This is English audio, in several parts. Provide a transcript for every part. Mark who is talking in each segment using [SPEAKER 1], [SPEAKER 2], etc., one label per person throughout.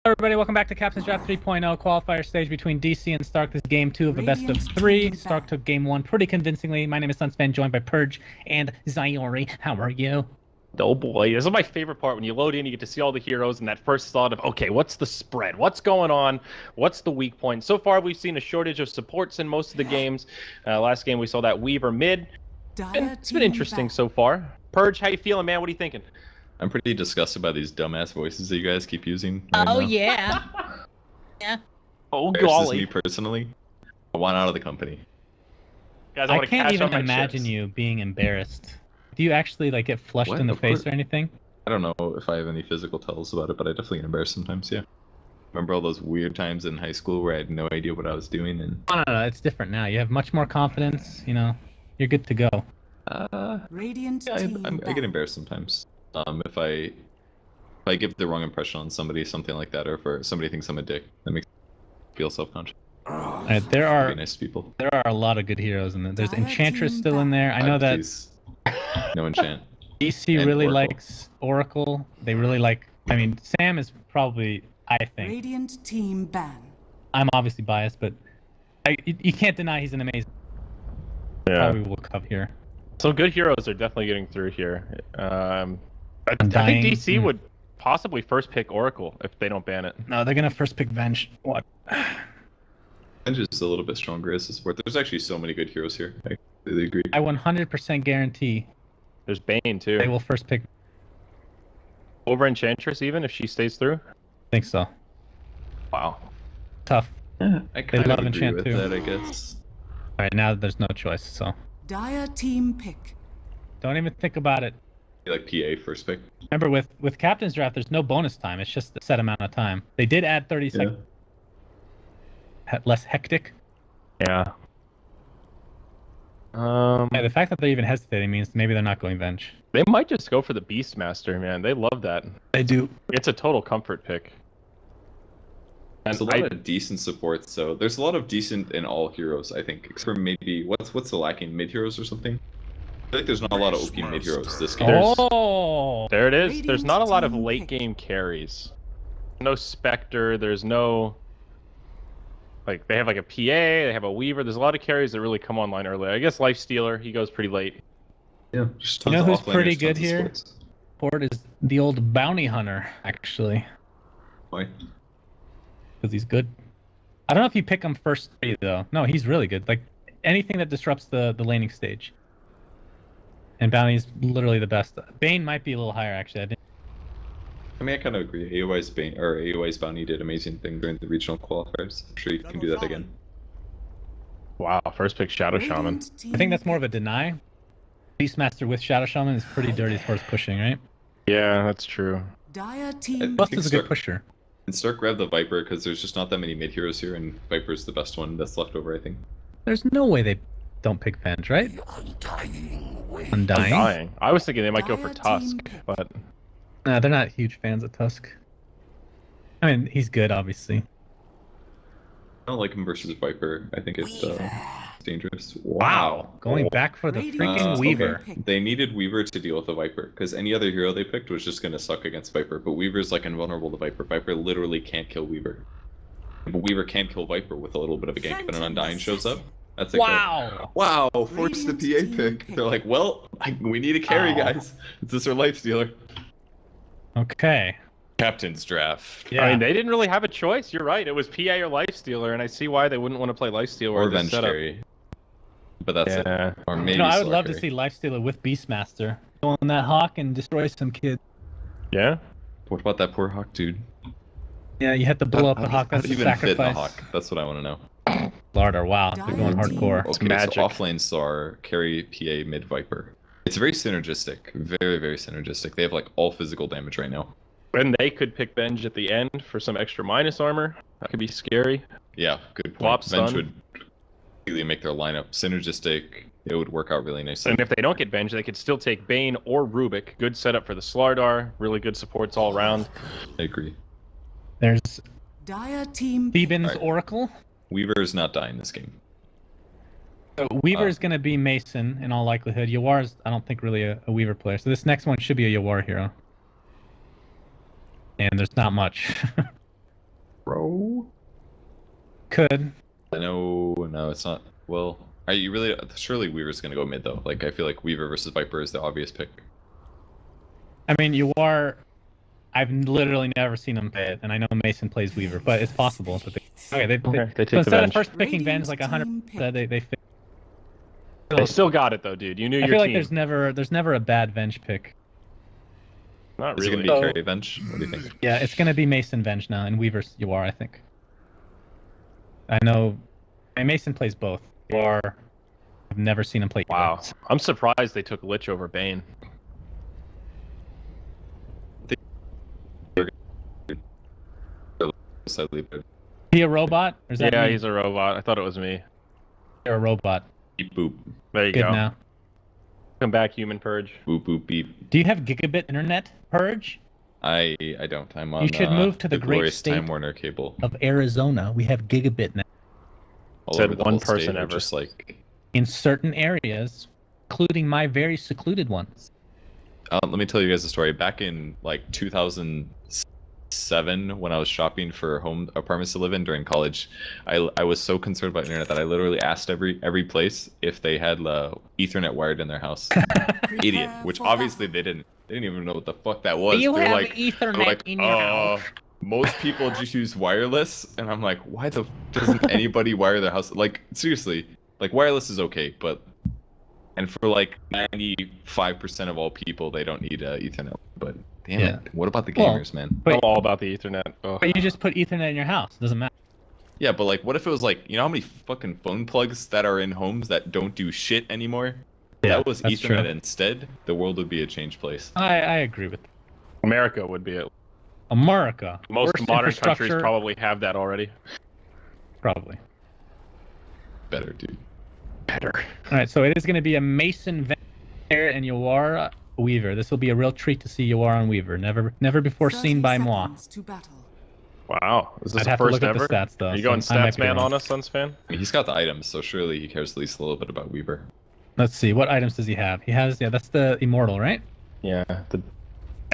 [SPEAKER 1] Everybody, welcome back to Captain's Draft 3.0 qualifier stage between DC and Stark. This is game 2 of a best of 3. Stark took game 1 pretty convincingly. My name is Sunspan, joined by Purge and Zyori. How are you?
[SPEAKER 2] Oh boy, this is my favorite part. When you load in, you get to see all the heroes and that first thought of, okay, what's the spread? What's going on? What's the weak point? So far, we've seen a shortage of supports in most of the games. Last game, we saw that Weaver mid. It's been interesting so far. Purge, how you feeling, man? What are you thinking?
[SPEAKER 3] I'm pretty disgusted by these dumbass voices that you guys keep using right now.
[SPEAKER 1] Yeah. Yeah.
[SPEAKER 2] Oh,
[SPEAKER 3] Versus
[SPEAKER 2] golly.
[SPEAKER 3] me personally, I want out of the company.
[SPEAKER 2] Guys,
[SPEAKER 1] I
[SPEAKER 2] want to
[SPEAKER 1] can't
[SPEAKER 2] cash
[SPEAKER 1] even
[SPEAKER 2] out my
[SPEAKER 1] imagine
[SPEAKER 2] chips.
[SPEAKER 1] you being embarrassed. Do you actually like get flushed
[SPEAKER 3] What?
[SPEAKER 1] in the
[SPEAKER 3] Of
[SPEAKER 1] face
[SPEAKER 3] course.
[SPEAKER 1] or anything?
[SPEAKER 3] I don't know if I have any physical tells about it, but I definitely get embarrassed sometimes, yeah. Remember all those weird times in high school where I had no idea what I was doing and...
[SPEAKER 1] No, it's different now. You have much more confidence, you know. You're good to go.
[SPEAKER 4] Radiant
[SPEAKER 3] Yeah,
[SPEAKER 4] team
[SPEAKER 3] I get embarrassed sometimes. If I give the wrong impression on somebody, something like that, or if somebody thinks I'm a dick, that makes me feel self-conscious.
[SPEAKER 1] Alright, there are
[SPEAKER 3] Be nice to people.
[SPEAKER 1] there are a lot of good heroes in there. There's Enchantress still in there. I know that
[SPEAKER 3] Please. No enchant.
[SPEAKER 1] DC
[SPEAKER 3] And
[SPEAKER 1] really
[SPEAKER 3] Oracle.
[SPEAKER 1] likes Oracle. They really like. I mean, Sam is probably. I think
[SPEAKER 4] Radiant team ban.
[SPEAKER 1] I'm obviously biased, but you can't deny he's an amazing. Probably will come here.
[SPEAKER 2] Some good heroes are definitely getting through here. I think
[SPEAKER 1] Dying.
[SPEAKER 2] DC would possibly first pick Oracle if they don't ban it.
[SPEAKER 1] No, they're gonna first pick Venge. What?
[SPEAKER 3] Venge is a little bit stronger as a support. There's actually so many good heroes here. I completely agree.
[SPEAKER 1] I 100% guarantee
[SPEAKER 2] There's Bane, too.
[SPEAKER 1] they will first pick.
[SPEAKER 2] Over Enchantress, even, if she stays through?
[SPEAKER 1] I think so.
[SPEAKER 2] Wow.
[SPEAKER 1] Tough.
[SPEAKER 3] Yeah, I kind
[SPEAKER 1] love
[SPEAKER 3] of agree
[SPEAKER 1] enchant
[SPEAKER 3] with
[SPEAKER 1] too.
[SPEAKER 3] that, I guess.
[SPEAKER 1] All right, now there's no choice, so
[SPEAKER 4] Dire team pick.
[SPEAKER 1] don't even think about it.
[SPEAKER 3] Like PA first pick.
[SPEAKER 1] Remember, with Captain's Draft, there's no bonus time. It's just a set amount of time. They did add 30 seconds. Less hectic.
[SPEAKER 2] Yeah.
[SPEAKER 1] Yeah, the fact that they're even hesitating means maybe they're not going Venge.
[SPEAKER 2] They might just go for the Beastmaster, man. They love that.
[SPEAKER 1] They do.
[SPEAKER 2] It's a total comfort pick. And
[SPEAKER 3] There's a lot of decent support, so there's a lot of decent in all heroes, I think. Except for maybe what's the lacking? Mid heroes or something? I think there's not a lot of OP mid heroes this game.
[SPEAKER 1] Oh!
[SPEAKER 2] There it is. There's not a lot of
[SPEAKER 4] Radiant
[SPEAKER 2] late
[SPEAKER 4] team
[SPEAKER 2] game carries. No Spectre, there's no... Like, they have like a PA, they have a Weaver. There's a lot of carries that really come online early. I guess Lifestealer, he goes pretty late.
[SPEAKER 3] Yeah, just
[SPEAKER 1] You know
[SPEAKER 3] tons of
[SPEAKER 1] who's pretty
[SPEAKER 3] offlaners,
[SPEAKER 1] good
[SPEAKER 3] tons of
[SPEAKER 1] here?
[SPEAKER 3] supports.
[SPEAKER 1] Ford is the old bounty hunter, actually,
[SPEAKER 3] Why?
[SPEAKER 1] because he's good. I don't know if you pick him first three, though. No, he's really good. Like, anything that disrupts the laning stage. And bounty's literally the best. Bane might be a little higher, actually.
[SPEAKER 3] I mean, I kind of agree. AOI's Bane or AOI's Bounty did amazing thing during the regional qualifiers. I'm sure you can do that again.
[SPEAKER 2] Wow, first pick Shadow Shaman.
[SPEAKER 4] Radiant team
[SPEAKER 1] I think that's more of a deny. Beastmaster with Shadow Shaman is pretty dirty as far as pushing, right?
[SPEAKER 2] Yeah, that's true.
[SPEAKER 4] Dire team.
[SPEAKER 1] Bust
[SPEAKER 3] think
[SPEAKER 1] is a good
[SPEAKER 3] Stark-
[SPEAKER 1] pusher.
[SPEAKER 3] And start grab the Viper because there's just not that many mid heroes here, and Viper's the best one that's left over, I think.
[SPEAKER 1] There's no way they don't pick Venge, right? Undying?
[SPEAKER 2] Dying. I was thinking they might go for
[SPEAKER 4] Dire
[SPEAKER 2] Tusk,
[SPEAKER 4] team pick.
[SPEAKER 2] but
[SPEAKER 1] They're not huge fans of Tusk. I mean, he's good, obviously.
[SPEAKER 3] I don't like him versus Viper. I think it's dangerous.
[SPEAKER 1] Wow. Going back for the
[SPEAKER 4] Radiant
[SPEAKER 1] freaking
[SPEAKER 4] team
[SPEAKER 1] Weaver.
[SPEAKER 4] pick.
[SPEAKER 3] They needed Weaver to deal with the Viper, because any other hero they picked was just going to suck against Viper, but Weaver's like invulnerable to Viper. Viper literally can't kill Weaver. But Weaver can kill Viper with a little bit of a gank, but an Undying shows up. That's like
[SPEAKER 1] Wow!
[SPEAKER 3] wow, force the
[SPEAKER 4] Radiant
[SPEAKER 3] PA
[SPEAKER 4] team
[SPEAKER 3] pick.
[SPEAKER 4] pick.
[SPEAKER 3] They're like, well, we need a carry,
[SPEAKER 1] Wow.
[SPEAKER 3] guys. Is this our Lifestealer?
[SPEAKER 1] Okay.
[SPEAKER 3] Captain's Draft.
[SPEAKER 1] Yeah.
[SPEAKER 2] I mean, they didn't really have a choice. You're right. It was PA or Lifestealer, and I see why they wouldn't want to play Lifestealer
[SPEAKER 3] Or
[SPEAKER 2] this
[SPEAKER 3] Venge
[SPEAKER 2] setup.
[SPEAKER 3] carry. But that's it.
[SPEAKER 2] Yeah.
[SPEAKER 3] Or maybe
[SPEAKER 1] You know, I would
[SPEAKER 3] Solar
[SPEAKER 1] love to
[SPEAKER 3] carry.
[SPEAKER 1] see Lifestealer with Beastmaster. Go on that Hawk and destroy some kids.
[SPEAKER 2] Yeah?
[SPEAKER 3] What about that poor Hawk dude?
[SPEAKER 1] Yeah, you have to blow up the Hawk.
[SPEAKER 3] How
[SPEAKER 1] That's
[SPEAKER 3] do
[SPEAKER 1] a
[SPEAKER 3] you even fit in a
[SPEAKER 1] sacrifice.
[SPEAKER 3] Hawk? That's what I want to know.
[SPEAKER 1] Larder, wow. They're going
[SPEAKER 4] Dire team.
[SPEAKER 1] hardcore.
[SPEAKER 3] Okay,
[SPEAKER 2] magic.
[SPEAKER 3] so offlane Star, carry PA, mid Viper. It's very synergistic. Very, very synergistic. They have like all physical damage right now.
[SPEAKER 2] And they could pick Venge at the end for some extra minus armor. That could be scary.
[SPEAKER 3] Yeah, good point.
[SPEAKER 2] Flop
[SPEAKER 3] Venge
[SPEAKER 2] stun.
[SPEAKER 3] would completely make their lineup synergistic. It would work out really nicely.
[SPEAKER 2] And if they don't get Venge, they could still take Bane or Rubik. Good setup for the Slardar. Really good supports all around.
[SPEAKER 3] I agree.
[SPEAKER 1] There's
[SPEAKER 4] Dire team pick.
[SPEAKER 1] Theban's
[SPEAKER 3] Alright.
[SPEAKER 1] Oracle.
[SPEAKER 3] Weaver is not dying this game.
[SPEAKER 1] So Weaver is going to be Mason in all likelihood. Yawar's, I don't think, really a Weaver player. So this next one should be a Yawar hero. And there's not much. Could.
[SPEAKER 3] No, it's not. Well, are you really? Surely Weaver's gonna go mid though. Like I feel like Weaver versus Viper is the obvious pick.
[SPEAKER 1] I mean, you are. I've literally never seen them play it, and I know Mason plays Weaver, but it's possible that they
[SPEAKER 2] They
[SPEAKER 1] so
[SPEAKER 2] take the
[SPEAKER 1] instead
[SPEAKER 2] Venge.
[SPEAKER 1] of first picking Venge like 100%, they
[SPEAKER 2] They still got it though, dude. You knew
[SPEAKER 1] I
[SPEAKER 2] your
[SPEAKER 1] feel like
[SPEAKER 2] team.
[SPEAKER 1] there's never a bad Venge pick.
[SPEAKER 2] Not
[SPEAKER 3] Is it
[SPEAKER 2] really.
[SPEAKER 3] gonna be Carry Venge? What do you think?
[SPEAKER 1] Yeah, it's gonna be Mason Venge now, and Weaver's you are, I think. I know, and Mason plays both. You are. I've never seen him play.
[SPEAKER 2] Wow.
[SPEAKER 1] either.
[SPEAKER 2] I'm surprised they took Lich over Bane.
[SPEAKER 3] Sadly, but
[SPEAKER 1] He a robot? Or is that
[SPEAKER 2] Yeah,
[SPEAKER 1] me?
[SPEAKER 2] he's a robot. I thought it was me.
[SPEAKER 1] You're a robot.
[SPEAKER 3] beep boop,
[SPEAKER 2] There you
[SPEAKER 1] Good
[SPEAKER 2] go.
[SPEAKER 1] now.
[SPEAKER 2] Come back, Human Purge.
[SPEAKER 3] boop boop beep.
[SPEAKER 1] Do you have gigabit internet, Purge?
[SPEAKER 3] I don't. I'm on.
[SPEAKER 1] You should move to the great
[SPEAKER 3] glorious
[SPEAKER 1] state
[SPEAKER 3] Time Warner cable.
[SPEAKER 1] Of Arizona, we have gigabit now.
[SPEAKER 3] All
[SPEAKER 2] Said
[SPEAKER 3] over the
[SPEAKER 2] one
[SPEAKER 3] whole
[SPEAKER 2] person
[SPEAKER 3] state, we're
[SPEAKER 2] ever.
[SPEAKER 3] just like.
[SPEAKER 1] In certain areas, including my very secluded ones.
[SPEAKER 3] Let me tell you guys a story. Back in like 2007, when I was shopping for home apartments to live in during college, I was so concerned about internet that I literally asked every place if they had Ethernet wired in their house. Idiot. Which obviously they didn't. They didn't even know what the fuck that was.
[SPEAKER 1] Do you
[SPEAKER 3] They're
[SPEAKER 1] have
[SPEAKER 3] like,
[SPEAKER 1] Ethernet in your house?
[SPEAKER 3] Most people just use wireless, and I'm like, why the doesn't anybody wire their house? Like seriously, like wireless is okay, but. And for like 95% of all people, they don't need Ethernet. But damn
[SPEAKER 1] Yeah.
[SPEAKER 3] it, what about the
[SPEAKER 1] Well,
[SPEAKER 3] gamers, man?
[SPEAKER 1] But-
[SPEAKER 2] I'm all about the Ethernet. Oh.
[SPEAKER 1] But you just put Ethernet in your house. It doesn't matter.
[SPEAKER 3] Yeah, but like, what if it was like, you know how many fucking phone plugs that are in homes that don't do shit anymore? If that was
[SPEAKER 1] that's
[SPEAKER 3] Ethernet
[SPEAKER 1] true.
[SPEAKER 3] instead, the world would be a changed place.
[SPEAKER 1] I agree with that.
[SPEAKER 2] America would be it.
[SPEAKER 1] America.
[SPEAKER 2] Most
[SPEAKER 1] Worst
[SPEAKER 2] modern
[SPEAKER 1] infrastructure,
[SPEAKER 2] countries probably have that already.
[SPEAKER 1] Probably.
[SPEAKER 3] Better, dude.
[SPEAKER 2] Better.
[SPEAKER 1] All right, so it is going to be a Mason Venge and Yawara Weaver. This will be a real treat to see Yawara and Weaver. Never before
[SPEAKER 4] 30
[SPEAKER 1] seen by moi.
[SPEAKER 4] seconds to battle.
[SPEAKER 2] Wow. Is this
[SPEAKER 1] I'd
[SPEAKER 2] the
[SPEAKER 1] have to
[SPEAKER 2] first
[SPEAKER 1] look at
[SPEAKER 2] ever?
[SPEAKER 1] the stats though.
[SPEAKER 2] Are you
[SPEAKER 1] so
[SPEAKER 2] going
[SPEAKER 1] I might
[SPEAKER 2] stats
[SPEAKER 1] be
[SPEAKER 2] man
[SPEAKER 1] wrong.
[SPEAKER 2] on us, Sunsfan?
[SPEAKER 3] I mean, he's got the items, so surely he cares at least a little bit about Weaver.
[SPEAKER 1] Let's see, what items does he have? He has, that's the Immortal, right?
[SPEAKER 2] Yeah.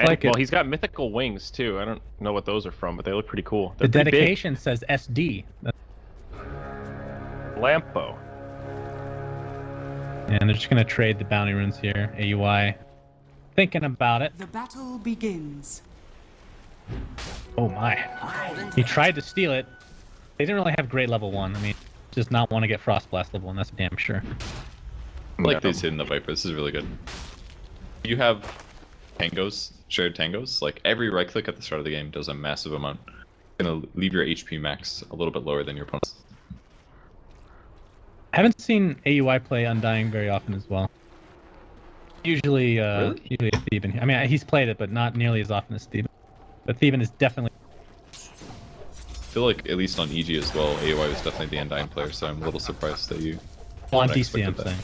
[SPEAKER 1] like
[SPEAKER 2] Well,
[SPEAKER 1] it.
[SPEAKER 2] he's got mythical wings too. I don't know what those are from, but they look pretty cool.
[SPEAKER 1] The
[SPEAKER 2] They're pretty big.
[SPEAKER 1] dedication says SD.
[SPEAKER 2] Lampo.
[SPEAKER 1] And they're just going to trade the bounty runes here. AUI. Thinking about it.
[SPEAKER 4] The battle begins.
[SPEAKER 1] Oh my. He tried to steal it. They didn't really have great level 1. I mean, just not want to get Frost Blast level 1, that's damn sure.
[SPEAKER 3] I like
[SPEAKER 2] No.
[SPEAKER 3] these hidden the Viper. This is really good. You have tangos, shared tangos. Like every right click at the start of the game does a massive amount. It's gonna leave your HP max a little bit lower than your opponent's.
[SPEAKER 1] I haven't seen AUI play Undying very often as well. Usually,
[SPEAKER 3] Really?
[SPEAKER 1] usually a Theban. I mean, he's played it, but not nearly as often as Theban. But Theban is definitely...
[SPEAKER 3] I feel like at least on EG as well, AOI was definitely the Undying player, so I'm a little surprised that you
[SPEAKER 1] on
[SPEAKER 3] I
[SPEAKER 1] DC, I'm
[SPEAKER 3] expected that.
[SPEAKER 1] saying.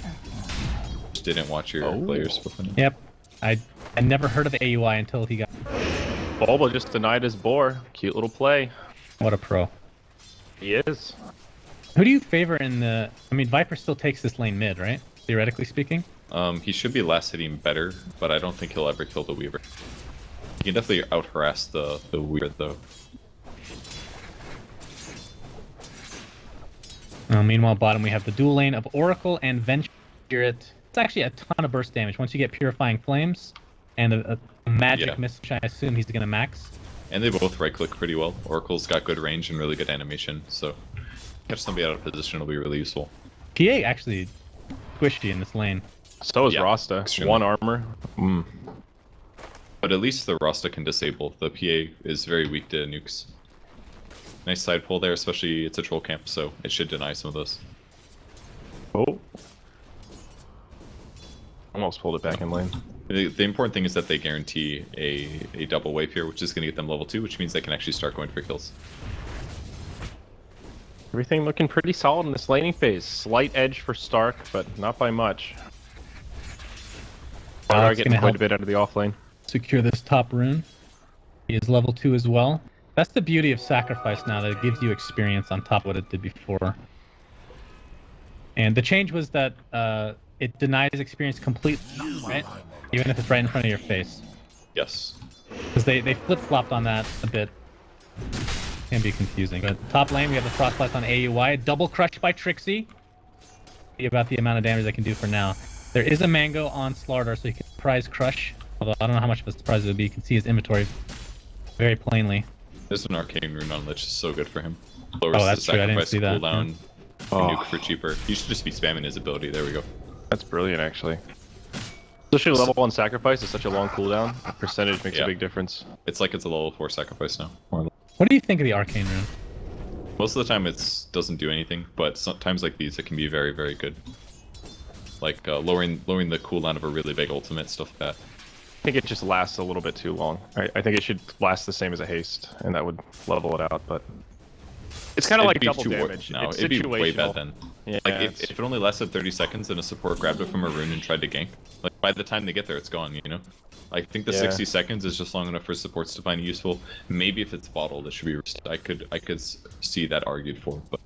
[SPEAKER 3] just didn't watch your players before.
[SPEAKER 1] Yep. I never heard of AUI until he got...
[SPEAKER 2] Bulba just denied his boar. Cute little play.
[SPEAKER 1] What a pro.
[SPEAKER 2] He is.
[SPEAKER 1] Who do you favor in the... I mean, Viper still takes this lane mid, right? Theoretically speaking.
[SPEAKER 3] He should be last hitting better, but I don't think he'll ever kill the Weaver. He can definitely out harass the Weaver though.
[SPEAKER 1] Meanwhile, bottom we have the dual lane of Oracle and Venge Spirit. It's actually a ton of burst damage once you get Purifying Flames and a magic
[SPEAKER 3] Yeah.
[SPEAKER 1] miss, which I assume he's gonna max.
[SPEAKER 3] And they both right click pretty well. Oracle's got good range and really good animation, so catch somebody out of position will be really useful.
[SPEAKER 1] PA actually squishy in this lane.
[SPEAKER 2] So is
[SPEAKER 3] Yeah,
[SPEAKER 2] Rasta.
[SPEAKER 3] extremely.
[SPEAKER 2] 1 armor.
[SPEAKER 3] But at least the Rasta can disable. The PA is very weak to nukes. Nice side pull there, especially it's a troll camp, so it should deny some of those.
[SPEAKER 2] Oh. Almost pulled it back in lane.
[SPEAKER 3] The important thing is that they guarantee a double wave here, which is going to get them level 2, which means they can actually start going for kills.
[SPEAKER 2] Everything looking pretty solid in this laning phase. Slight edge for Stark, but not by much. Are
[SPEAKER 1] That's
[SPEAKER 2] getting
[SPEAKER 1] gonna
[SPEAKER 2] quite
[SPEAKER 1] help
[SPEAKER 2] a bit out of the offlane.
[SPEAKER 1] secure this top rune. He is level 2 as well. That's the beauty of Sacrifice now, that it gives you experience on top of what it did before. And the change was that it denies experience completely, right? Even if it's right in front of your face.
[SPEAKER 3] Yes.
[SPEAKER 1] Because they flip-flopped on that a bit. Can be confusing. But top lane, we have the Frostblast on AUI. Double crush by Trixie. See about the amount of damage they can do for now. There is a Mango on Slardar, so he can surprise crush. Although I don't know how much of a surprise it would be. You can see his inventory very plainly.
[SPEAKER 3] There's an arcane rune on Lich, is so good for him. Lowers
[SPEAKER 1] Oh, that's
[SPEAKER 3] the
[SPEAKER 1] true. I didn't
[SPEAKER 3] sacrifice
[SPEAKER 1] see that.
[SPEAKER 3] cooldown.
[SPEAKER 2] Oh.
[SPEAKER 3] Nuke for cheaper. He should just be spamming his ability. There we go.
[SPEAKER 2] That's brilliant, actually. Especially level 1 sacrifice is such a long cooldown. The percentage makes a big difference.
[SPEAKER 3] It's like it's a level 4 sacrifice now. More or less.
[SPEAKER 1] What do you think of the arcane rune?
[SPEAKER 3] Most of the time it doesn't do anything, but sometimes like these it can be very, very good. Like lowering the cooldown of a really big ultimate, stuff like that.
[SPEAKER 2] I think it just lasts a little bit too long. I think it should last the same as a haste, and that would level it out, but... It's kind of like double damage.
[SPEAKER 3] No,
[SPEAKER 2] it's
[SPEAKER 3] it'd be way bad
[SPEAKER 2] situational.
[SPEAKER 3] then.
[SPEAKER 2] Yeah,
[SPEAKER 3] Like if it only lasted 30 seconds and a support grabbed it from a rune and tried to gank, like by the time they get there, it's gone. You know, I think the 60 seconds is just long enough for supports to find it useful. Maybe if it's bottled, it should be. I could see that argued for, but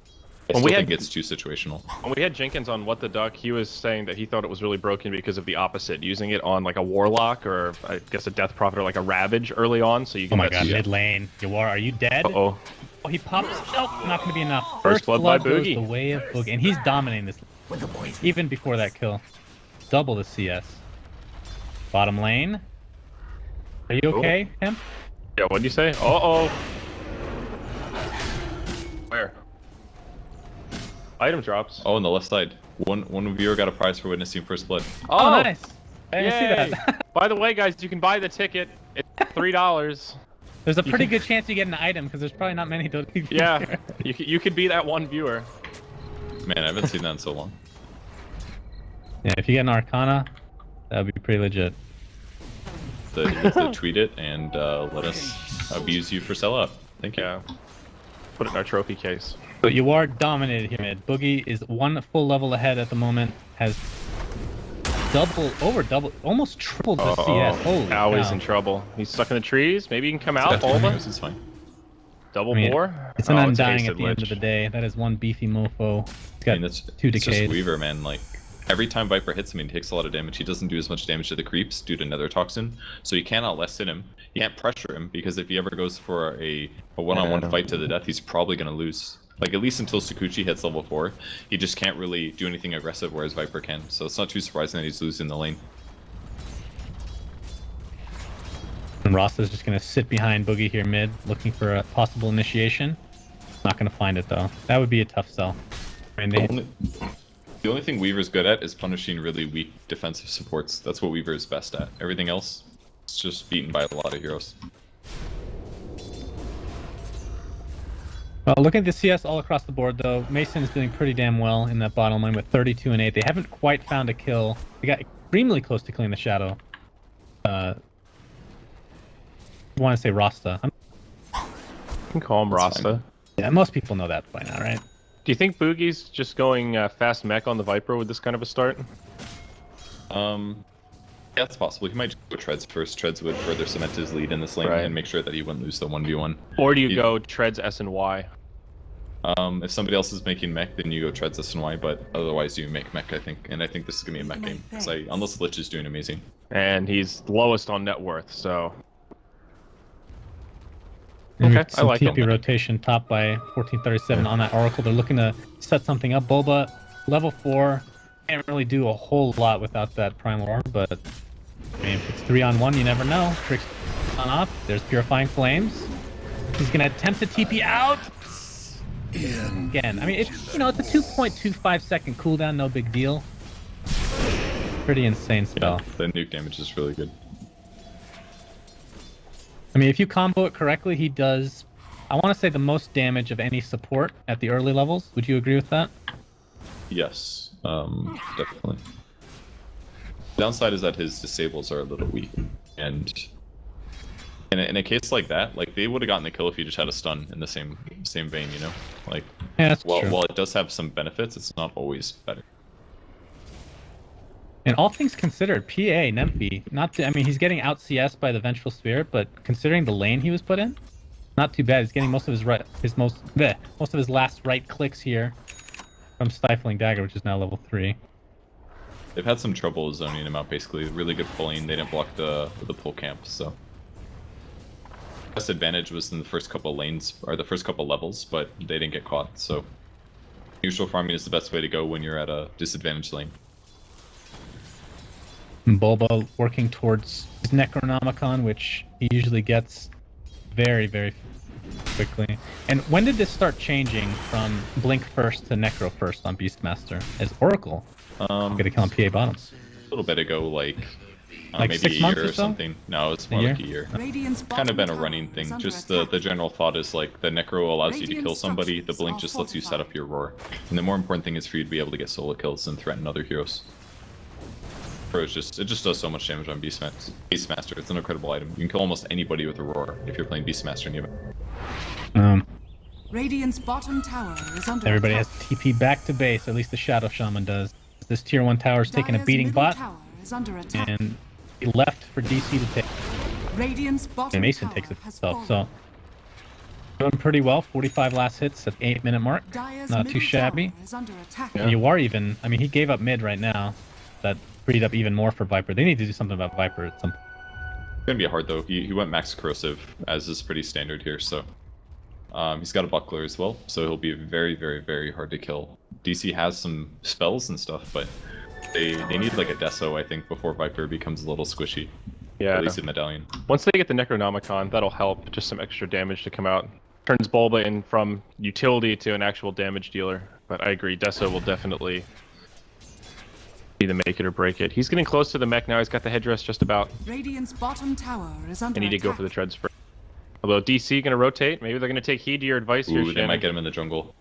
[SPEAKER 3] I still think it's too situational.
[SPEAKER 2] When we had Jenkins on What the Duck, he was saying that he thought it was really broken because of the opposite, using it on like a Warlock or I guess a Death Prophet or like a Ravage early on, so you can.
[SPEAKER 1] Oh my god, mid lane. Yawar, are you dead?
[SPEAKER 2] Uh-oh.
[SPEAKER 1] Oh, he pops. Nope, not going to be enough.
[SPEAKER 2] First blood by
[SPEAKER 1] goes
[SPEAKER 2] Boogie.
[SPEAKER 1] the way of Boogie, and he's dominating this. Even before that kill, double the CS. Bottom lane. Are you okay, Hemp?
[SPEAKER 2] Yeah, what'd you say? Uh-oh. Where? Item drops.
[SPEAKER 3] Oh, on the left side, one viewer got a prize for witnessing first blood.
[SPEAKER 1] Oh, nice. I didn't see
[SPEAKER 2] Yay.
[SPEAKER 1] that.
[SPEAKER 2] By the way, guys, you can buy the ticket. It's $3.
[SPEAKER 1] There's a pretty good chance you get an item because there's probably not many donations.
[SPEAKER 2] Yeah, you could be that one viewer.
[SPEAKER 3] Man, I haven't seen that in so long.
[SPEAKER 1] Yeah, if you get an Arcana, that would be pretty legit.
[SPEAKER 3] You have to tweet it and let us abuse you for sellout. Thank you.
[SPEAKER 2] Yeah. Put it in our trophy case.
[SPEAKER 1] But you are dominated here, mid. Boogie is one full level ahead at the moment. Has double, almost tripled the CS. Holy
[SPEAKER 2] Now he's
[SPEAKER 1] cow.
[SPEAKER 2] in trouble. He's stuck in the trees. Maybe he can come out. Bulba.
[SPEAKER 3] This is fine.
[SPEAKER 2] Double
[SPEAKER 1] I mean,
[SPEAKER 2] bore.
[SPEAKER 1] It's an undying
[SPEAKER 2] hasted
[SPEAKER 1] at the end of
[SPEAKER 2] lich.
[SPEAKER 1] the day. That is one beefy mofo. He's got
[SPEAKER 3] That's
[SPEAKER 1] two
[SPEAKER 3] it's just
[SPEAKER 1] decayed.
[SPEAKER 3] Weaver, man. Like every time Viper hits him, he takes a lot of damage. He doesn't do as much damage to the creeps due to Nether Toxin, so you cannot less hit him. You can't pressure him because if he ever goes for a one-on-one fight to the death, he's probably gonna lose. Like at least until Sakuchi hits level 4, he just can't really do anything aggressive, whereas Viper can. So it's not too surprising that he's losing the lane.
[SPEAKER 1] And Rasta's just going to sit behind Boogie here mid, looking for a possible initiation. Not going to find it though. That would be a tough sell. I mean,
[SPEAKER 3] The only thing Weaver's good at is punishing really weak defensive supports. That's what Weaver is best at. Everything else, it's just beaten by a lot of heroes.
[SPEAKER 1] Well, looking at the CS all across the board though, Mason is doing pretty damn well in that bottom lane with 32 and 8. They haven't quite found a kill. They got extremely close to killing the Shadow. I want to say Rasta.
[SPEAKER 2] You can call him
[SPEAKER 3] That's
[SPEAKER 2] Rasta.
[SPEAKER 1] Yeah, most people know that by now, right?
[SPEAKER 2] Do you think Boogie's just going fast mech on the Viper with this kind of a start?
[SPEAKER 3] Yeah, it's possible. He might just go Treads first. Treads would further cement his lead in this lane
[SPEAKER 2] Right.
[SPEAKER 3] and make sure that he wouldn't lose the 1v1.
[SPEAKER 2] Or do you go Treads S and Y?
[SPEAKER 3] If somebody else is making mech, then you go Treads S and Y, but otherwise you make mech, I think. And I think this is going to be a mech game. Unless Lich is doing amazing.
[SPEAKER 2] And he's lowest on net worth, so...
[SPEAKER 1] And
[SPEAKER 2] Okay, I like
[SPEAKER 1] TP
[SPEAKER 2] him.
[SPEAKER 1] rotation topped by 1437 on that Oracle. They're looking to set something up. Boba, level 4, can't really do a whole lot without that Primal Orb, but I mean, if it's 3-on-1, you never know. Tricks on off. There's Purifying Flames. He's gonna attempt to TP out. Again, I mean, it's it's a 2.25 second cooldown, no big deal. Pretty insane spell.
[SPEAKER 3] Yeah, the nuke damage is really good.
[SPEAKER 1] I mean, if you combo it correctly, he does, I want to say, the most damage of any support at the early levels. Would you agree with that?
[SPEAKER 3] Yes, definitely. Downside is that his disables are a little weak, and in a case like that, like they would have gotten the kill if you just had a stun in the same vein, you know. Like,
[SPEAKER 1] Yeah, that's true.
[SPEAKER 3] while it does have some benefits, it's not always better.
[SPEAKER 1] And all things considered, PA, Nemphy, I mean, he's getting out CS by the Vengeful Spirit, but considering the lane he was put in, not too bad. He's getting most of his last right clicks here from Stifling Dagger, which is now level 3.
[SPEAKER 3] They've had some trouble zoning him out, basically. Really good pulling. They didn't block the pull camp, so. best advantage was in the first couple lanes, or the first couple levels, but they didn't get caught, so neutral farming is the best way to go when you're at a disadvantaged lane.
[SPEAKER 1] Bulba working towards his Necronomicon, which he usually gets very, very quickly. And when did this start changing from Blink first to Necro first on Beastmaster as Oracle? I'm gonna kill on PA bottom.
[SPEAKER 3] A little bit ago, like maybe
[SPEAKER 1] 6
[SPEAKER 3] a
[SPEAKER 1] months
[SPEAKER 3] year
[SPEAKER 1] or
[SPEAKER 3] or
[SPEAKER 1] so?
[SPEAKER 3] something. No, it's more like a year.
[SPEAKER 4] Radiant's
[SPEAKER 3] Kind of
[SPEAKER 4] bottom
[SPEAKER 3] been a
[SPEAKER 4] tower
[SPEAKER 3] running
[SPEAKER 4] is
[SPEAKER 3] thing.
[SPEAKER 4] under
[SPEAKER 3] Just
[SPEAKER 4] attack.
[SPEAKER 3] the general thought is like the Necro allows you to
[SPEAKER 4] Radiant
[SPEAKER 3] kill somebody, the
[SPEAKER 4] structures
[SPEAKER 3] Blink
[SPEAKER 4] are
[SPEAKER 3] just lets you set up
[SPEAKER 4] fortified.
[SPEAKER 3] your roar. And the more important thing is for you to be able to get solo kills and threaten other heroes. Pro is just, it just does so much damage on Beastmaster. It's an incredible item. You can kill almost anybody with a roar if you're playing Beastmaster and you
[SPEAKER 4] Radiant's bottom tower is under
[SPEAKER 1] Everybody has
[SPEAKER 4] attack.
[SPEAKER 1] TP back to base, at least the Shadow Shaman does. This tier 1 tower is taking a
[SPEAKER 4] Dire's
[SPEAKER 1] beating
[SPEAKER 4] middle
[SPEAKER 1] bot,
[SPEAKER 4] tower is under attack.
[SPEAKER 1] and he left for DC to take.
[SPEAKER 4] Radiant's bottom
[SPEAKER 1] And Mason
[SPEAKER 4] tower
[SPEAKER 1] takes it
[SPEAKER 4] has
[SPEAKER 1] himself,
[SPEAKER 4] fallen.
[SPEAKER 1] so doing pretty well. 45 last hits at the 8-minute mark.
[SPEAKER 4] Dire's
[SPEAKER 1] Not too
[SPEAKER 4] middle
[SPEAKER 1] shabby.
[SPEAKER 4] tower is under attack.
[SPEAKER 1] And you are even, I mean, he gave up mid right now. That freed up even more for Viper. They need to do something about Viper at some point.
[SPEAKER 3] It's gonna be hard though. He went max corrosive, as is pretty standard here, so he's got a buckler as well, so he'll be very, very, very hard to kill. DC has some spells and stuff, but they need like a Deso, I think, before Viper becomes a little squishy.
[SPEAKER 2] Yeah.
[SPEAKER 3] At least in Medallion.
[SPEAKER 2] Once they get the Necronomicon, that'll help. Just some extra damage to come out. Turns Bulba in from utility to an actual damage dealer. But I agree, Deso will definitely be the make it or break it. He's getting close to the mech now. He's got the headdress just about.
[SPEAKER 4] Radiant's bottom tower is under
[SPEAKER 2] I need to
[SPEAKER 4] attack.
[SPEAKER 2] go for the tread spray. Although DC gonna rotate, maybe they're gonna take heed to your advice here,
[SPEAKER 3] Ooh, they
[SPEAKER 2] Shannon.
[SPEAKER 3] might get him in the jungle.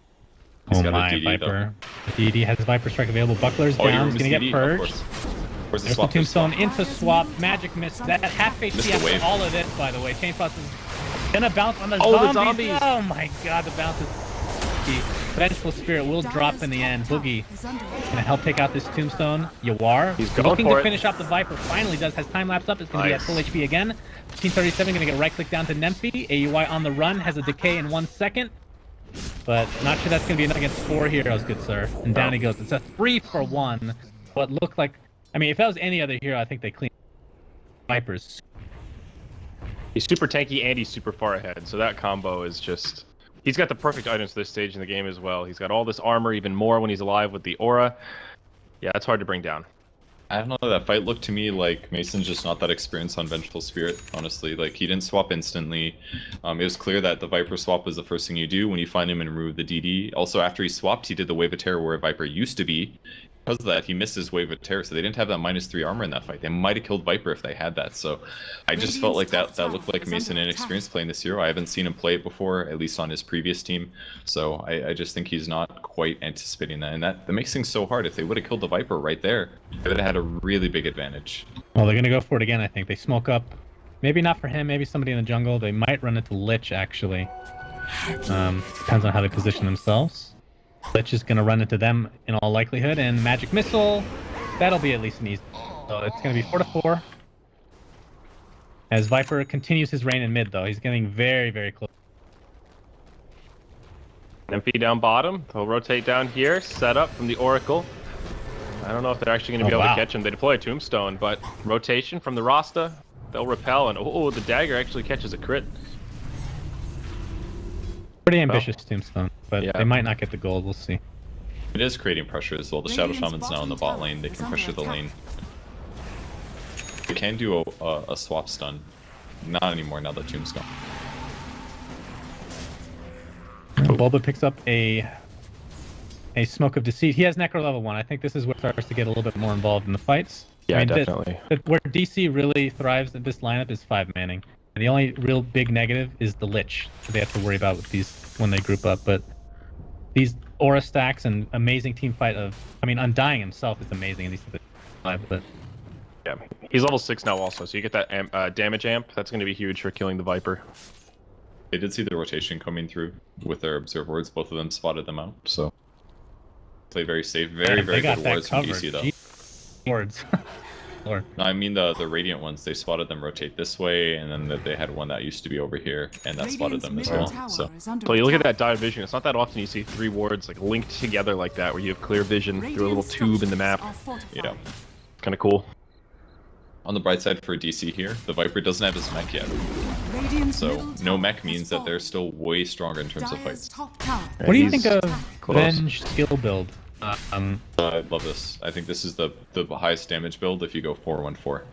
[SPEAKER 3] He's
[SPEAKER 1] Oh
[SPEAKER 3] got a
[SPEAKER 1] my,
[SPEAKER 3] DD,
[SPEAKER 1] Viper. The DD has Viper Strike available. Buckler's
[SPEAKER 3] Oh,
[SPEAKER 1] down. He's gonna get purged.
[SPEAKER 3] Where's the
[SPEAKER 1] There's the
[SPEAKER 3] swap?
[SPEAKER 1] Tombstone into swap. Magic miss. That half HP
[SPEAKER 3] Missed the
[SPEAKER 1] after
[SPEAKER 3] wave.
[SPEAKER 1] all of this, by the way. Chain Frost is gonna bounce on the
[SPEAKER 2] Oh, the
[SPEAKER 1] zombies.
[SPEAKER 2] zombies.
[SPEAKER 1] Oh my god, the bounce is... The Vengeful Spirit will drop in the end. Boogie gonna help take out this Tombstone. Yawar
[SPEAKER 2] He's going
[SPEAKER 1] looking
[SPEAKER 2] for
[SPEAKER 1] to
[SPEAKER 2] it.
[SPEAKER 1] finish off the Viper. Finally has time lapse up. It's gonna be at
[SPEAKER 2] Nice.
[SPEAKER 1] full HP again. 1537 gonna get right click down to Nemphy. AUI on the run, has a decay in 1 second. But not sure that's gonna be enough against 4 heroes, good sir. And down he goes. It's a 3-for-1. What looked like, I mean, if that was any other hero, I think they clean Vipers.
[SPEAKER 2] He's super tanky and he's super far ahead, so that combo is just... He's got the perfect items for this stage in the game as well. He's got all this armor, even more when he's alive with the aura. Yeah, it's hard to bring down.
[SPEAKER 3] I don't know, that fight looked to me like Mason's just not that experienced on Vengeful Spirit, honestly. Like, he didn't swap instantly. It was clear that the Viper swap was the first thing you do when you find him and remove the DD. Also, after he swapped, he did the Wave of Terror where Viper used to be. Because of that, he missed his Wave of Terror, so they didn't have that -3 armor in that fight. They might have killed Viper if they had that, so I just felt like that looked like Mason inexperienced playing this hero. I haven't seen him play it before, at least on his previous team, so I just think he's not quite anticipating that, and that makes things so hard. If they would have killed the Viper right there, they would have had a really big advantage.
[SPEAKER 1] Well, they're gonna go for it again, I think. They smoke up. Maybe not for him, maybe somebody in the jungle. They might run into Lich, actually. Depends on how they position themselves. Lich is going to run into them in all likelihood, and Magic Missile, that'll be at least an easy. So it's going to be 4-4. As Viper continues his reign in mid, though, he's getting very, very close.
[SPEAKER 2] MP down bottom, they'll rotate down here, set up from the Oracle. I don't know if they're actually going to be able to catch him. They deploy a Tombstone, but rotation from the Rasta, they'll repel, and oh, the dagger actually catches a crit.
[SPEAKER 1] Pretty ambitious Tombstone, but
[SPEAKER 2] yeah.
[SPEAKER 1] they might not get the gold. We'll see.
[SPEAKER 3] It is creating pressure as well. The Shadow Shaman's now in the bot lane. They can pressure the lane. They can do a swap stun. Not anymore now that Tombstone.
[SPEAKER 1] Bulba picks up a Smoke of Deceit. He has Necro level 1. I think this is where it starts to get a little bit more involved in the fights.
[SPEAKER 2] Yeah,
[SPEAKER 1] I mean,
[SPEAKER 2] definitely.
[SPEAKER 1] Where DC really thrives in this lineup is 5 manning. And the only real big negative is the Lich that they have to worry about with these when they group up. But these aura stacks and amazing team fight of, I mean, Undying himself is amazing in these five, but
[SPEAKER 2] Yeah, he's level 6 now also, so you get that damage amp. That's going to be huge for killing the Viper.
[SPEAKER 3] They did see the rotation coming through with their Observe Wards. Both of them spotted them out, so played very safe. Very, very good wards from DC, though.
[SPEAKER 1] Wards. Lord.
[SPEAKER 3] No, I mean the Radiant ones. They spotted them rotate this way, and then they had one that used to be over here, and that spotted them as well. So
[SPEAKER 2] you look at that dive vision. It's not that often you see 3 wards like linked together like that, where you have clear vision through a little tube in the map. Yeah, kind of cool.
[SPEAKER 3] on the bright side for DC here, the Viper doesn't have his mech yet.
[SPEAKER 4] Radiant's
[SPEAKER 3] So
[SPEAKER 4] middle
[SPEAKER 3] no
[SPEAKER 4] tower
[SPEAKER 3] mech
[SPEAKER 4] has
[SPEAKER 3] means that they're
[SPEAKER 4] fallen.
[SPEAKER 3] still way stronger in terms of
[SPEAKER 4] Dire's
[SPEAKER 3] fights.
[SPEAKER 4] top tower.
[SPEAKER 1] What do you
[SPEAKER 2] he's
[SPEAKER 1] think of
[SPEAKER 2] close.
[SPEAKER 1] Venge skill build?
[SPEAKER 3] I love this. I think this is the highest damage build if you go 4-1-4.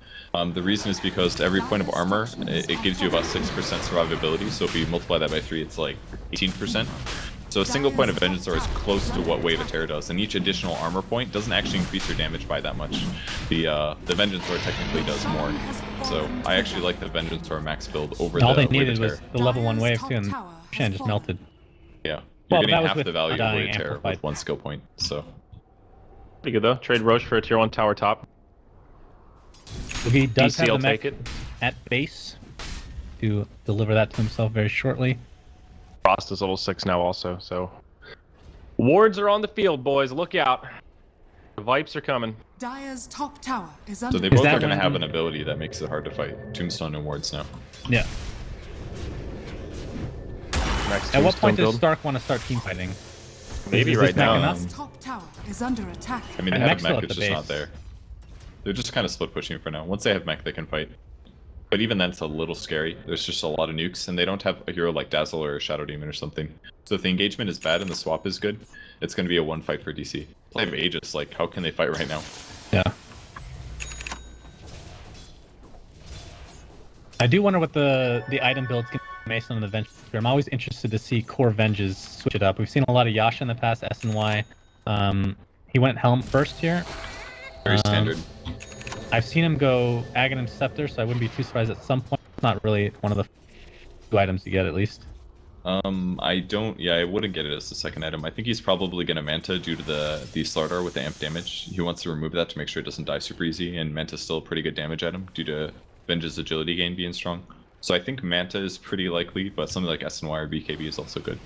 [SPEAKER 3] The reason is because every point of armor, it gives you about 6% survivability, so if you multiply that by 3, it's like 18%. So a single point of Vengeance Sword is close to what Wave of Terror does, and each additional armor point doesn't actually increase your damage by that much. The Vengeance Sword technically does more. So I actually like the Vengeance Sword max build over
[SPEAKER 1] All
[SPEAKER 3] the
[SPEAKER 1] they
[SPEAKER 3] Wave
[SPEAKER 1] needed
[SPEAKER 3] of
[SPEAKER 1] was
[SPEAKER 3] Terror.
[SPEAKER 1] the level 1 wave
[SPEAKER 4] Dire's
[SPEAKER 1] too, and
[SPEAKER 4] top tower has
[SPEAKER 1] Shan just
[SPEAKER 4] fallen.
[SPEAKER 1] melted.
[SPEAKER 3] Yeah, you're
[SPEAKER 1] Well,
[SPEAKER 3] getting
[SPEAKER 1] that was
[SPEAKER 3] half
[SPEAKER 1] with
[SPEAKER 3] the value of
[SPEAKER 1] Undying
[SPEAKER 3] Wave of Terror
[SPEAKER 1] amplified.
[SPEAKER 3] with 1 skill point, so...
[SPEAKER 2] Pretty good though. Trade Roche for a tier 1 tower top.
[SPEAKER 1] He does
[SPEAKER 2] DC
[SPEAKER 1] have
[SPEAKER 2] will
[SPEAKER 1] the mech
[SPEAKER 2] take it.
[SPEAKER 1] at base to deliver that to himself very shortly.
[SPEAKER 2] Frost is level 6 now also, so... Wards are on the field, boys. Look out. The Vipes are coming.
[SPEAKER 4] Dire's top tower is
[SPEAKER 3] So
[SPEAKER 4] under
[SPEAKER 3] they
[SPEAKER 1] Is
[SPEAKER 3] both
[SPEAKER 1] that
[SPEAKER 3] are going to
[SPEAKER 1] when-
[SPEAKER 3] have an ability that makes it hard to fight. Tombstone and Wards now.
[SPEAKER 1] Yeah.
[SPEAKER 2] Next
[SPEAKER 1] At what
[SPEAKER 2] Tombstone
[SPEAKER 1] point does
[SPEAKER 2] build.
[SPEAKER 1] Stark want to start team fighting?
[SPEAKER 2] Maybe
[SPEAKER 1] Is
[SPEAKER 2] right
[SPEAKER 1] this mech
[SPEAKER 2] now.
[SPEAKER 1] enough?
[SPEAKER 4] Dire's top tower is under attack.
[SPEAKER 3] I mean, they
[SPEAKER 1] And
[SPEAKER 3] have
[SPEAKER 1] mech's
[SPEAKER 3] a
[SPEAKER 1] still
[SPEAKER 3] mech,
[SPEAKER 1] at
[SPEAKER 3] it's
[SPEAKER 1] the
[SPEAKER 3] just not
[SPEAKER 1] base.
[SPEAKER 3] there. They're just kind of split pushing for now. Once they have mech, they can fight. But even then, it's a little scary. There's just a lot of nukes, and they don't have a hero like Dazzle or Shadow Demon or something. So if the engagement is bad and the swap is good, it's going to be a one fight for DC. They have Aegis, like, how can they fight right now?
[SPEAKER 1] Yeah. I do wonder what the item builds can be based on the Venge. I'm always interested to see core Venges switch it up. We've seen a lot of Yasha in the past, S and Y. He went Helm first here.
[SPEAKER 3] Very standard.
[SPEAKER 1] I've seen him go Aghanim Scepter, so I wouldn't be too surprised at some point. It's not really one of the 2 items you get, at least.
[SPEAKER 3] I wouldn't get it as the second item. I think he's probably going to Manta due to the Slardar with the amp damage. He wants to remove that to make sure it doesn't die super easy, and Manta's still a pretty good damage item due to Venge's agility gain being strong. So I think Manta is pretty likely, but something like SNY or BKB is also good.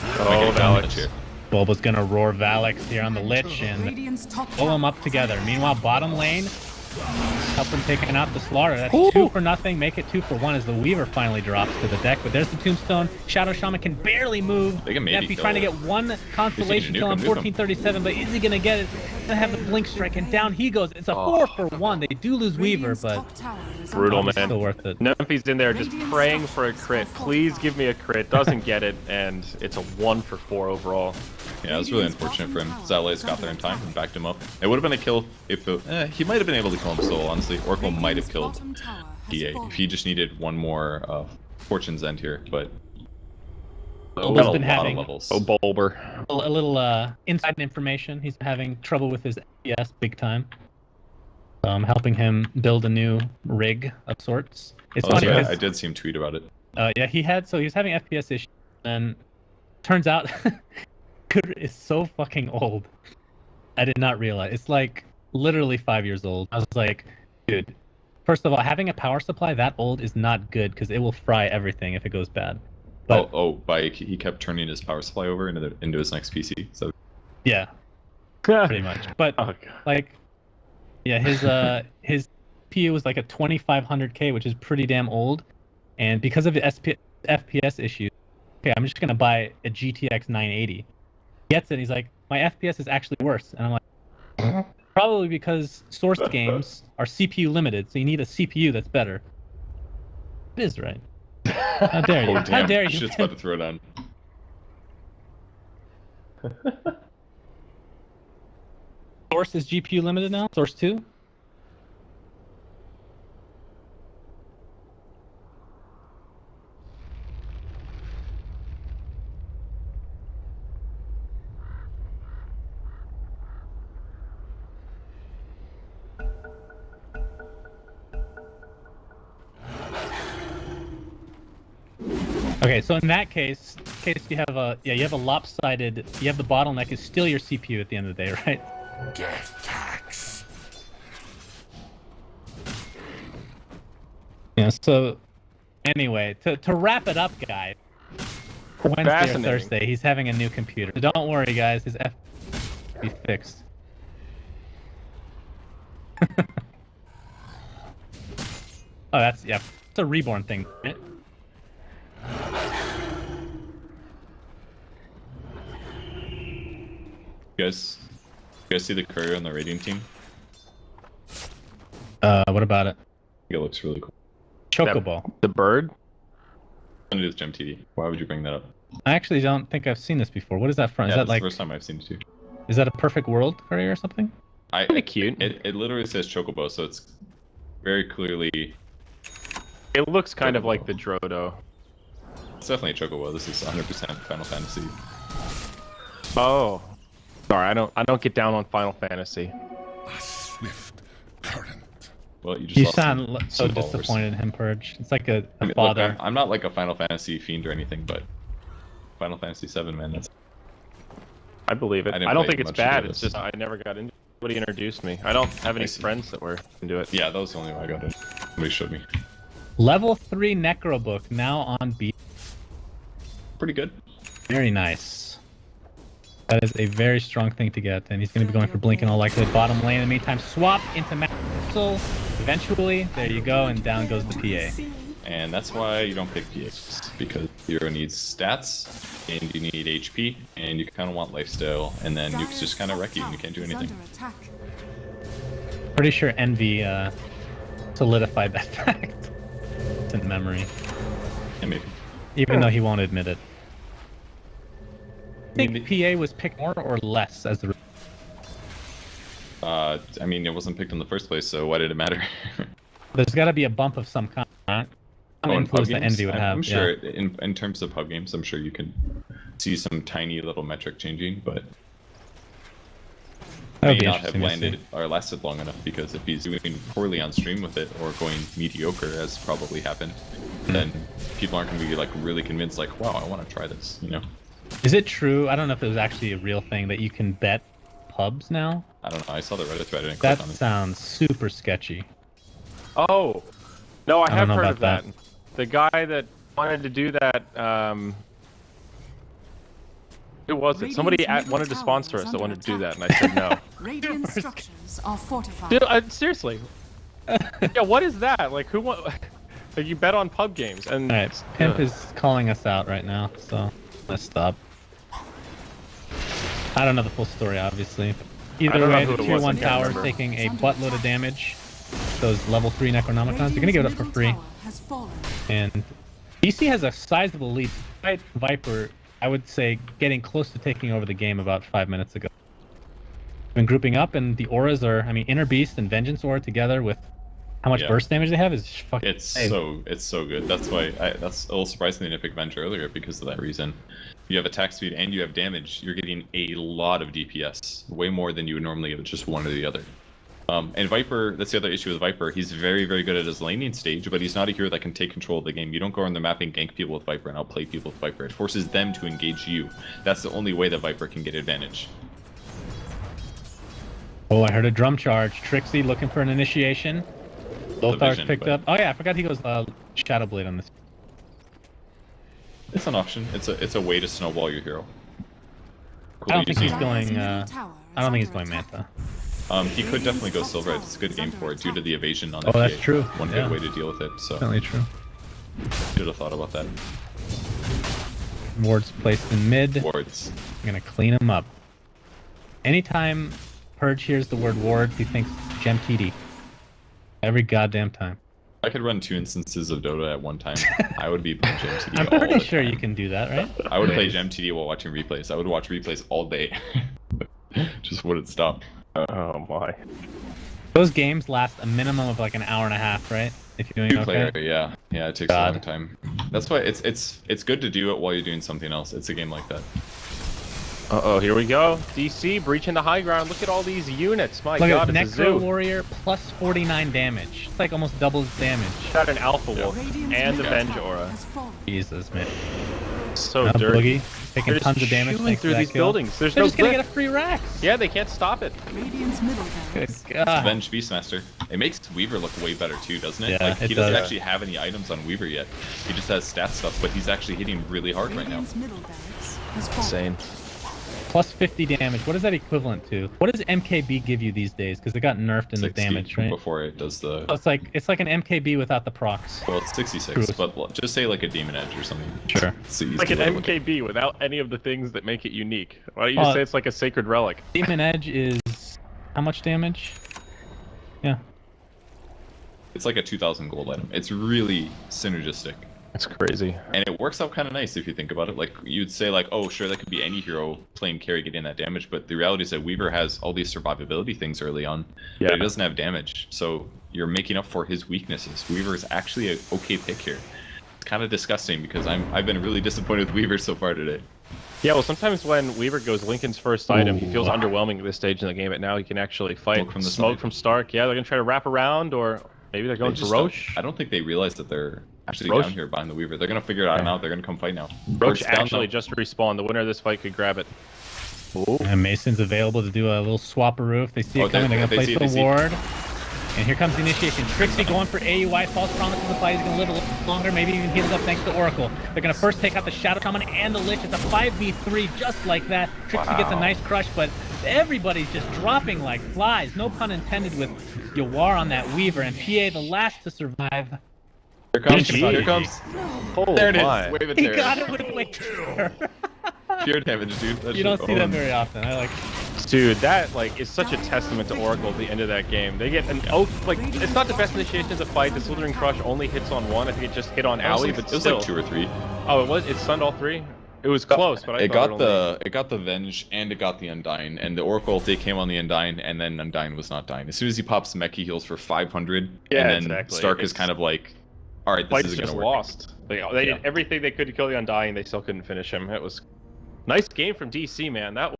[SPEAKER 2] Oh, Alex.
[SPEAKER 3] Here.
[SPEAKER 1] Bulba's gonna roar Valix here on the Lich and
[SPEAKER 4] Radiant's top
[SPEAKER 1] pull them
[SPEAKER 4] tower
[SPEAKER 1] up
[SPEAKER 4] is
[SPEAKER 1] together.
[SPEAKER 4] under
[SPEAKER 1] Meanwhile,
[SPEAKER 4] attack.
[SPEAKER 1] bottom lane, help them taking out the Slaughter. That's
[SPEAKER 2] Ooh.
[SPEAKER 1] 2 for nothing. Make it 2 for 1 as the Weaver finally drops to the deck. But there's the Tombstone. Shadow Shaman can barely move.
[SPEAKER 3] They can maybe
[SPEAKER 1] Be
[SPEAKER 3] kill
[SPEAKER 1] trying to
[SPEAKER 3] it.
[SPEAKER 1] get one constellation
[SPEAKER 3] nuke
[SPEAKER 1] kill on
[SPEAKER 3] him, nuke him.
[SPEAKER 1] 1437, but is he gonna get it? Gonna have the Blink Strike, and down he goes. It's a 4 for 1. They do lose Weaver,
[SPEAKER 4] Radiant's
[SPEAKER 1] but
[SPEAKER 4] top tower is
[SPEAKER 2] Brutal,
[SPEAKER 4] under
[SPEAKER 2] man.
[SPEAKER 1] still worth it.
[SPEAKER 2] Nemphy's in there just
[SPEAKER 4] Radiant's
[SPEAKER 2] praying
[SPEAKER 4] top
[SPEAKER 2] for a
[SPEAKER 4] tower
[SPEAKER 2] crit.
[SPEAKER 4] is
[SPEAKER 2] Please give me a crit. Doesn't get it, and it's a 1 for 4 overall.
[SPEAKER 3] Yeah, it was really unfortunate for him. Zalae's got there in time and backed him up. It would have been a kill if he might have been able to kill him solo, honestly. Oracle might have
[SPEAKER 4] Radiant's
[SPEAKER 3] killed
[SPEAKER 4] bottom tower has
[SPEAKER 3] EA
[SPEAKER 4] fallen.
[SPEAKER 3] if he just needed one more Fortune's End here, but...
[SPEAKER 1] Bulba's
[SPEAKER 3] got a
[SPEAKER 1] been
[SPEAKER 3] lot of
[SPEAKER 1] having-
[SPEAKER 3] levels.
[SPEAKER 2] Oh, Bulber.
[SPEAKER 1] A little inside information. He's having trouble with his FPS big time. Helping him build a new rig of sorts. It's
[SPEAKER 3] Oh,
[SPEAKER 1] funny
[SPEAKER 3] yeah,
[SPEAKER 1] 'cause,
[SPEAKER 3] I did see him tweet about it.
[SPEAKER 1] yeah, he was having FPS issues, and turns out Kudur is so fucking old. I did not realize. It's like literally 5 years old. I was like, dude, first of all, having a power supply that old is not good because it will fry everything if it goes bad. But
[SPEAKER 3] He kept turning his power supply over into his next PC. So
[SPEAKER 1] yeah, pretty much. But
[SPEAKER 2] Oh, God.
[SPEAKER 1] like, yeah, his CPU was like a 2500K, which is pretty damn old. And because of the FPS issues, okay, I'm just gonna buy a GTX 980. Gets it. He's like, my FPS is actually worse, and I'm like, probably because sourced games are CPU limited, so you need a CPU that's better. It is right. How dare you?
[SPEAKER 3] oh,
[SPEAKER 1] How
[SPEAKER 3] damn,
[SPEAKER 1] dare you?
[SPEAKER 3] shit's about to throw down.
[SPEAKER 1] Source is GPU limited now. Source 2. Okay, so in that case you have a lopsided, you have the bottleneck is still your CPU at the end of the day, right?
[SPEAKER 5] Death tax.
[SPEAKER 1] Yeah, so anyway, to wrap it up, guys, Wednesday or
[SPEAKER 2] Fascinating.
[SPEAKER 1] Thursday, he's having a new computer. So don't worry, guys, his F will be fixed. Oh, it's a reborn thing, right?
[SPEAKER 3] You guys see the courier on the Radiant team?
[SPEAKER 1] What about it?
[SPEAKER 3] It looks really cool.
[SPEAKER 1] Chocobo.
[SPEAKER 2] The bird?
[SPEAKER 3] What is GemTD? Why would you bring that up?
[SPEAKER 1] I actually don't think I've seen this before. What is that from?
[SPEAKER 3] Yeah,
[SPEAKER 1] Is that
[SPEAKER 3] that's
[SPEAKER 1] like
[SPEAKER 3] the first time I've seen it too.
[SPEAKER 1] is that a perfect world career or something?
[SPEAKER 2] Kinda cute.
[SPEAKER 3] It literally says Chocobo, so it's very clearly.
[SPEAKER 2] It looks kind of
[SPEAKER 3] Chocobo.
[SPEAKER 2] like the Drodo.
[SPEAKER 3] It's definitely a Chocobo. This is 100% Final Fantasy.
[SPEAKER 2] Oh. Sorry, I don't get down on Final Fantasy.
[SPEAKER 5] A swift current.
[SPEAKER 3] Well, you just
[SPEAKER 1] You
[SPEAKER 3] lost some-
[SPEAKER 1] sound so
[SPEAKER 3] some followers.
[SPEAKER 1] disappointed in him, Purge. It's like a
[SPEAKER 3] I mean, look,
[SPEAKER 1] father.
[SPEAKER 3] I'm not like a Final Fantasy fiend or anything, but Final Fantasy 7, man, that's
[SPEAKER 2] I believe it.
[SPEAKER 3] I didn't
[SPEAKER 2] I don't
[SPEAKER 3] play
[SPEAKER 2] think it's
[SPEAKER 3] much
[SPEAKER 2] bad.
[SPEAKER 3] of
[SPEAKER 2] It's
[SPEAKER 3] this.
[SPEAKER 2] just I never got into it. Nobody introduced me. I don't have any
[SPEAKER 3] I see.
[SPEAKER 2] friends that were into it.
[SPEAKER 3] yeah, that was the only way I got it. Somebody showed me.
[SPEAKER 1] Level 3 Necro Book now on B.
[SPEAKER 3] Pretty good.
[SPEAKER 1] Very nice. That is a very strong thing to get, and he's going to be going for Blink in all likelihood. Bottom lane in the meantime, swap into Maxwell. Eventually, there you go, and down goes the PA.
[SPEAKER 3] And that's why you don't pick PX, because hero needs stats, and you need HP, and you kind of want lifesteal, and then nukes just kind of wreck you, and you can't do anything.
[SPEAKER 1] Pretty sure Envy solidified that fact. It's in memory,
[SPEAKER 3] And maybe.
[SPEAKER 1] even though he won't admit it. I
[SPEAKER 3] I mean,
[SPEAKER 1] think PA was picked more or less as the.
[SPEAKER 3] I mean, it wasn't picked in the first place, so why did it matter?
[SPEAKER 1] There's got to be a bump of some kind. Some
[SPEAKER 3] In
[SPEAKER 1] influence
[SPEAKER 3] pub
[SPEAKER 1] that
[SPEAKER 3] games?
[SPEAKER 1] Envy would have.
[SPEAKER 3] I'm sure
[SPEAKER 1] Yeah.
[SPEAKER 3] in terms of pub games, I'm sure you can see some tiny little metric changing, but
[SPEAKER 1] That
[SPEAKER 3] may
[SPEAKER 1] would be
[SPEAKER 3] not have
[SPEAKER 1] interesting to see.
[SPEAKER 3] landed or lasted long enough, because if he's doing poorly on stream with it or going mediocre, as probably happened, then people aren't going to be like really convinced, like, wow, I want to try this, you know?
[SPEAKER 1] Is it true? I don't know if it was actually a real thing that you can bet pubs now.
[SPEAKER 3] I don't know. I saw the Reddit thread and clicked
[SPEAKER 1] That
[SPEAKER 3] on it.
[SPEAKER 1] sounds super sketchy.
[SPEAKER 2] Oh. No, I
[SPEAKER 1] don't
[SPEAKER 2] have
[SPEAKER 1] know
[SPEAKER 2] heard
[SPEAKER 1] about
[SPEAKER 2] of that. The guy that wanted to do that, who was it? Somebody wanted to sponsor us that wanted to do that, and I said no.
[SPEAKER 4] Radiant structures are fortified.
[SPEAKER 2] Dude, seriously. Yeah, what is that? Like, who want? Like, you bet on pub games, and
[SPEAKER 1] All right, Pimp is calling us out right now, so let's stop. I don't know the full story, obviously.
[SPEAKER 2] I
[SPEAKER 1] Either
[SPEAKER 2] don't know
[SPEAKER 1] way,
[SPEAKER 2] who
[SPEAKER 1] the
[SPEAKER 2] it
[SPEAKER 1] tier
[SPEAKER 2] was, I
[SPEAKER 1] 1
[SPEAKER 2] can't
[SPEAKER 1] tower is
[SPEAKER 2] remember.
[SPEAKER 1] taking a buttload of damage. Those level 3 Necronomicons, you're gonna give it up for free. And DC has a sizable lead. Despite Viper, I would say, getting close to taking over the game about 5 minutes ago. Been grouping up, and the auras are, I mean, Inner Beast and Vengeance Aura together with how much
[SPEAKER 3] Yeah.
[SPEAKER 1] burst damage they have is fucking
[SPEAKER 3] It's
[SPEAKER 1] insane.
[SPEAKER 3] so good. That's why that's a little surprising they didn't pick Venge earlier, because of that reason. You have attack speed and you have damage. You're getting a lot of DPS, way more than you would normally get with just one or the other. And Viper, that's the other issue with Viper. He's very, very good at his laning stage, but he's not a hero that can take control of the game. You don't go on the map and gank people with Viper and outplay people with Viper. It forces them to engage you. That's the only way that Viper can get advantage.
[SPEAKER 1] Oh, I heard a drum charge. Trixie looking for an initiation. Lothar's
[SPEAKER 3] vision,
[SPEAKER 1] picked
[SPEAKER 3] but-
[SPEAKER 1] up. Oh yeah, I forgot he goes Shadow Blade on this.
[SPEAKER 3] It's an option. It's a way to snowball your hero.
[SPEAKER 1] I don't think he's
[SPEAKER 3] Cool,
[SPEAKER 1] going. I don't think he's going Manta.
[SPEAKER 3] He could definitely go Silver. It's a good game for it due to the evasion on
[SPEAKER 1] Oh, that's
[SPEAKER 3] FPA.
[SPEAKER 1] true.
[SPEAKER 3] One
[SPEAKER 1] Yeah.
[SPEAKER 3] good way to deal with it. So
[SPEAKER 1] Definitely true.
[SPEAKER 3] should have thought about that.
[SPEAKER 1] Ward's placed in mid.
[SPEAKER 3] Wards.
[SPEAKER 1] I'm gonna clean him up. Anytime Purge hears the word ward, he thinks Gem TD. Every goddamn time.
[SPEAKER 3] I could run 2 instances of Dota at one time. I would be playing Gem TD
[SPEAKER 1] I'm
[SPEAKER 3] all
[SPEAKER 1] pretty
[SPEAKER 3] the
[SPEAKER 1] sure
[SPEAKER 3] time.
[SPEAKER 1] you can do that, right?
[SPEAKER 3] I would play Gem TD while watching replays. I would watch replays all day. Just wouldn't stop.
[SPEAKER 2] Oh my.
[SPEAKER 1] Those games last a minimum of like an hour and a half, right? If you're doing
[SPEAKER 3] 2 player,
[SPEAKER 1] okay.
[SPEAKER 3] yeah. Yeah, it takes a
[SPEAKER 1] God.
[SPEAKER 3] long time. That's why it's good to do it while you're doing something else. It's a game like that.
[SPEAKER 2] Uh-oh, here we go. DC breaching the high ground. Look at all these units. My
[SPEAKER 1] Look
[SPEAKER 2] god,
[SPEAKER 1] at
[SPEAKER 2] it's a
[SPEAKER 1] Necro
[SPEAKER 2] zoo.
[SPEAKER 1] Warrior plus 49 damage. It's like almost double his damage.
[SPEAKER 2] Got an Alpha Wolf
[SPEAKER 4] Radiant's
[SPEAKER 2] and the
[SPEAKER 4] middle
[SPEAKER 2] Venge
[SPEAKER 4] tower
[SPEAKER 2] Aura.
[SPEAKER 4] has fallen.
[SPEAKER 1] Jesus, man.
[SPEAKER 2] So
[SPEAKER 1] Now
[SPEAKER 2] dirty.
[SPEAKER 1] Boogie taking
[SPEAKER 2] They're
[SPEAKER 1] tons of damage
[SPEAKER 2] shooting
[SPEAKER 1] thanks
[SPEAKER 2] through
[SPEAKER 1] to that
[SPEAKER 2] these
[SPEAKER 1] kill.
[SPEAKER 2] buildings. There's
[SPEAKER 1] They're
[SPEAKER 2] no
[SPEAKER 1] just gonna
[SPEAKER 2] cliff.
[SPEAKER 1] get a free Rax.
[SPEAKER 2] Yeah, they can't stop it.
[SPEAKER 4] Radiant's middle
[SPEAKER 1] Good
[SPEAKER 4] barracks.
[SPEAKER 1] God.
[SPEAKER 3] Venge Beastmaster. It makes Weaver look way better too, doesn't it?
[SPEAKER 1] Yeah,
[SPEAKER 3] Like
[SPEAKER 1] it
[SPEAKER 3] he doesn't
[SPEAKER 1] does.
[SPEAKER 3] actually have any items on Weaver yet. He just has stat stuff, but he's actually hitting really hard right now.
[SPEAKER 4] Radiant's middle barracks has fallen.
[SPEAKER 2] Insane.
[SPEAKER 1] Plus 50 damage. What is that equivalent to? What does MKB give you these days? Because it got nerfed in the
[SPEAKER 3] 60
[SPEAKER 1] damage, right?
[SPEAKER 3] before it does the.
[SPEAKER 1] So it's like an MKB without the procs.
[SPEAKER 3] Well, it's 66,
[SPEAKER 1] True.
[SPEAKER 3] but just say like a Demon Edge or something.
[SPEAKER 1] Sure.
[SPEAKER 3] It's the easy
[SPEAKER 2] Like an
[SPEAKER 3] way to look at it.
[SPEAKER 2] MKB without any of the things that make it unique. Why don't you just say it's like a sacred relic?
[SPEAKER 1] Demon Edge is how much damage? Yeah.
[SPEAKER 3] It's like a 2,000 gold item. It's really synergistic.
[SPEAKER 2] That's crazy.
[SPEAKER 3] And it works out kind of nice if you think about it. Like, you'd say, like, oh, sure, that could be any hero playing carry getting that damage, but the reality is that Weaver has all these survivability things early on, but he doesn't have damage, so you're making up for his weaknesses. Weaver is actually an okay pick here. It's kind of disgusting because I've been really disappointed with Weaver so far today.
[SPEAKER 2] Yeah, well, sometimes when Weaver goes Lincoln's first item, he feels underwhelming at this stage in the game, but now he can actually fight.
[SPEAKER 3] Smoke from the
[SPEAKER 2] Smoke
[SPEAKER 3] side.
[SPEAKER 2] from Stark. Yeah, they're going to try to wrap around, or maybe they're going
[SPEAKER 3] They
[SPEAKER 2] for
[SPEAKER 3] just
[SPEAKER 2] Roche.
[SPEAKER 3] I don't think they realize that they're actually
[SPEAKER 2] Roche?
[SPEAKER 3] down here behind the Weaver. They're going to figure it out now. They're going to come fight now.
[SPEAKER 2] Roche
[SPEAKER 3] First down,
[SPEAKER 2] actually
[SPEAKER 3] though.
[SPEAKER 2] just respawned. The winner of this fight could grab it. Ooh.
[SPEAKER 1] And Mason's available to do a little swapperoo if they see it coming. They're
[SPEAKER 3] they
[SPEAKER 1] gonna
[SPEAKER 3] see it,
[SPEAKER 1] place
[SPEAKER 3] they
[SPEAKER 1] the
[SPEAKER 3] see it.
[SPEAKER 1] ward. And here comes the initiation. Trixie going for AUI. False promise in the fight. He's gonna live a little longer. Maybe even heals up thanks to Oracle. They're gonna first take out the Shadow Shaman and the Lich. It's a 5v3 just like that. Trixie gets a nice crush, but everybody's just dropping like flies. No pun intended with Yawar on that Weaver. And PA, the last to survive.
[SPEAKER 3] Here comes.
[SPEAKER 1] GG.
[SPEAKER 3] Here comes.
[SPEAKER 2] Oh,
[SPEAKER 3] There it
[SPEAKER 2] my.
[SPEAKER 3] is. Wave of
[SPEAKER 1] He
[SPEAKER 3] terror.
[SPEAKER 1] got it with Witcher.
[SPEAKER 3] Pure damage, dude. That
[SPEAKER 1] You don't
[SPEAKER 3] shit
[SPEAKER 1] see that
[SPEAKER 3] owned.
[SPEAKER 1] very often. I like
[SPEAKER 2] Dude, that like is such a testament to Oracle at the end of that game. They get an like it's not the best initiation of the fight. The Slithering Crush only hits on one. I think it just hit on
[SPEAKER 3] It was
[SPEAKER 2] Owie,
[SPEAKER 3] like-
[SPEAKER 2] but
[SPEAKER 3] it was
[SPEAKER 2] still.
[SPEAKER 3] like 2 or 3.
[SPEAKER 2] Oh, it was. It stunned all three. It was close, but I
[SPEAKER 3] it
[SPEAKER 2] thought
[SPEAKER 3] got
[SPEAKER 2] only...
[SPEAKER 3] it got the Venge and it got the Undying, and the Oracle they came on the Undying, and then Undying was not dying. As soon as he pops Mech, he heals for 500,
[SPEAKER 2] Yeah,
[SPEAKER 3] and then
[SPEAKER 2] exactly.
[SPEAKER 3] Stark is
[SPEAKER 2] It's-
[SPEAKER 3] kind of like, all right, this
[SPEAKER 2] Fight's
[SPEAKER 3] is
[SPEAKER 2] just
[SPEAKER 3] gonna work.
[SPEAKER 2] lost. They did everything they could to kill the Undying. They still couldn't finish him. It was nice game from DC, man. That